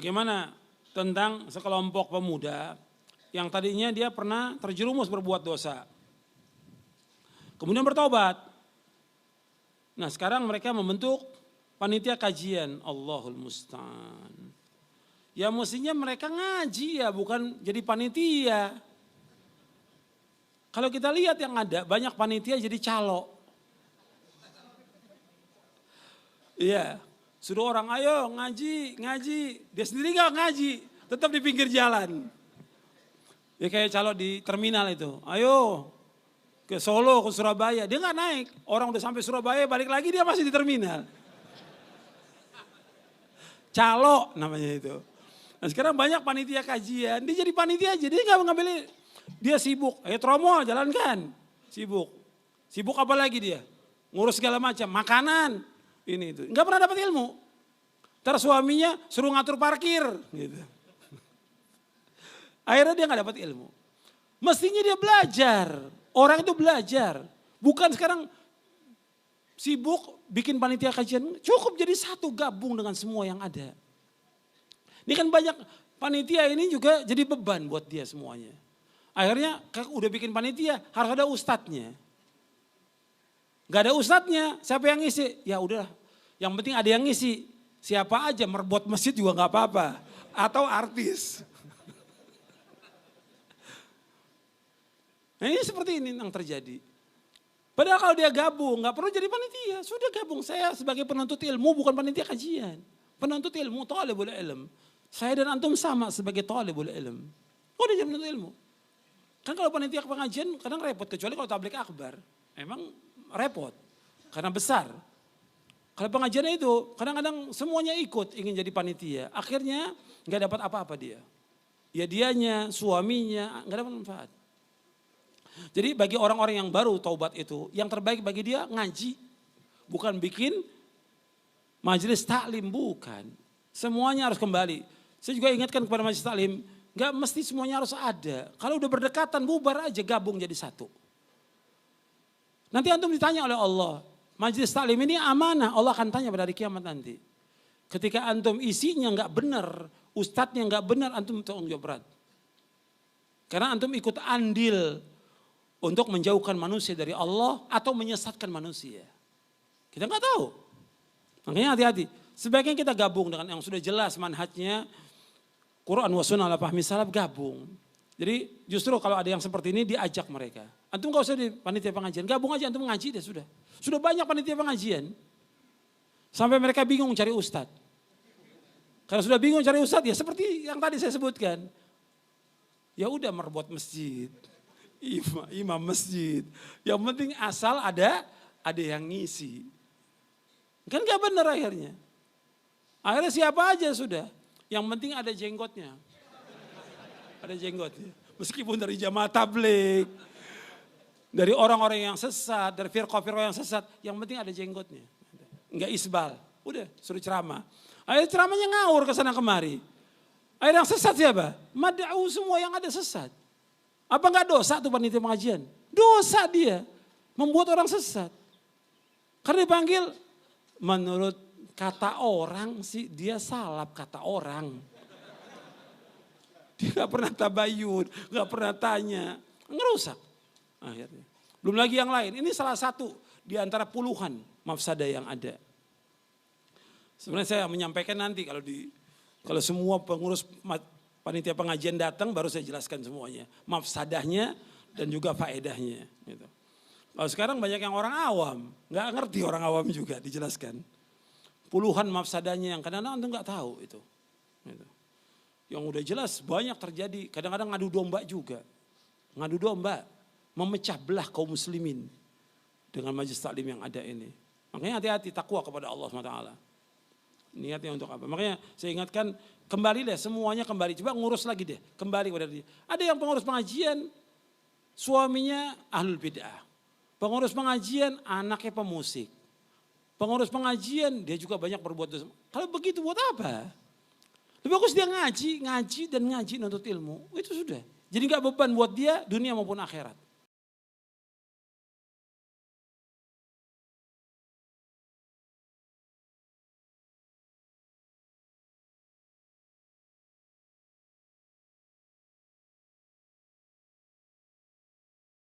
Bagaimana tentang sekelompok pemuda yang tadinya dia pernah terjerumus berbuat dosa. Kemudian bertobat. Nah sekarang mereka membentuk panitia kajian. Allahul Musta'an. Ya mestinya mereka ngaji ya, bukan jadi panitia. Kalau kita lihat yang ada, banyak panitia jadi calo. Iya, suruh orang ayo ngaji. Dia sendiri gak ngaji, tetap di pinggir jalan. Ya kayak calo di terminal itu, ayo ke Solo, ke Surabaya. Dia gak naik, orang udah sampai Surabaya balik lagi dia masih di terminal. Calo namanya itu. Nah sekarang banyak panitia kajian, dia jadi panitia aja, dia gak ngambil. Dia sibuk, ayo Tromo jalankan. Sibuk apa lagi dia? Ngurus segala macam, makanan. Ini itu, nggak pernah dapat ilmu. Terus suaminya suruh ngatur parkir. Gitu. Akhirnya dia nggak dapat ilmu. Mestinya dia belajar. Orang itu belajar. Bukan sekarang sibuk bikin panitia kajian. Cukup jadi satu, gabung dengan semua yang ada. Ini kan banyak panitia ini juga jadi beban buat dia semuanya. Akhirnya udah bikin panitia, harus ada ustadznya. Gak ada ustadznya, siapa yang ngisi? Ya udah, yang penting ada yang ngisi. Siapa aja, merbot masjid juga gak apa-apa. Atau artis. Nah ini seperti ini yang terjadi. Padahal kalau dia gabung, gak perlu jadi panitia. Sudah gabung, saya sebagai penuntut ilmu bukan panitia kajian. Penuntut ilmu, thalibul ilm. Saya dan antum sama sebagai thalibul ilm. Udah jadi penuntut ilmu. Kan kalau panitia pengajian kadang repot, kecuali kalau tablik akbar. Emang repot, karena besar. Kalau pengajian itu kadang-kadang semuanya ikut ingin jadi panitia. Akhirnya gak dapat apa-apa dia. Ya dianya, suaminya gak dapat manfaat. Jadi bagi orang-orang yang baru taubat itu, yang terbaik bagi dia ngaji. Bukan bikin majelis taklim, bukan. Semuanya harus kembali. Saya juga ingatkan kepada majelis taklim, gak mesti semuanya harus ada. Kalau udah berdekatan bubar aja, gabung jadi satu. Nanti antum ditanya oleh Allah, majelis taklim ini amanah, Allah akan tanya pada hari kiamat nanti. Ketika antum isinya gak benar, ustadznya gak benar, antum tanggung jawab berat. Karena antum ikut andil untuk menjauhkan manusia dari Allah atau menyesatkan manusia. Kita gak tahu. Makanya hati-hati. Sebaiknya kita gabung dengan yang sudah jelas manhajnya, Quran wa sunnah ala fahmi salaf, gabung. Jadi justru kalau ada yang seperti ini diajak mereka. Antum gak usah di panitia pengajian, gabung aja antum ngaji deh sudah. Sudah banyak panitia pengajian. Sampai mereka bingung cari ustadz. Kalau sudah bingung cari ustadz ya seperti yang tadi saya sebutkan. Ya udah merbot masjid, imam masjid. Yang penting asal ada yang ngisi. Kan gak benar akhirnya. Akhirnya siapa aja sudah. Yang penting ada jenggotnya. Ada jenggotnya. Meskipun dari jamaah tabligh, dari orang-orang yang sesat, dari firqah-firqah yang sesat, yang penting ada jenggotnya. Enggak isbal. Udah suruh ceramah. Akhirnya ceramahnya ngawur ke sana kemari. Akhirnya yang sesat siapa? Mad'u semua yang ada sesat. Apa enggak dosa tuh panitia pengajian? Dosa dia. Membuat orang sesat. Karena dipanggil menurut kata orang sih dia salap kata orang. Dia gak pernah tabayun, gak pernah tanya. Ngerusak akhirnya. Belum lagi yang lain. Ini salah satu di antara puluhan mafsadah yang ada. Sebenarnya saya menyampaikan nanti kalau semua pengurus panitia pengajian datang baru saya jelaskan semuanya. Mafsadahnya dan juga faedahnya. Gitu. Kalau sekarang banyak yang orang awam. Gak ngerti orang awam juga dijelaskan. Puluhan mafsadahnya yang kadang-kadang antum gak tahu itu. Gitu. Yang udah jelas banyak terjadi. Kadang-kadang ngadu domba juga. Ngadu domba. Memecah belah kaum muslimin. Dengan majelis taklim yang ada ini. Makanya hati-hati takwa kepada Allah SWT. Niatnya untuk apa? Makanya saya ingatkan kembali deh semuanya kembali. Coba ngurus lagi deh. Kembali kepada dia. Ada yang pengurus pengajian. Suaminya ahlul bid'ah. Pengurus pengajian anaknya pemusik. Pengurus pengajian dia juga banyak berbuat dosa. Kalau begitu buat apa? Lebih bagus dia ngaji dan ngaji nuntut ilmu. Itu sudah. Jadi gak beban buat dia dunia maupun akhirat.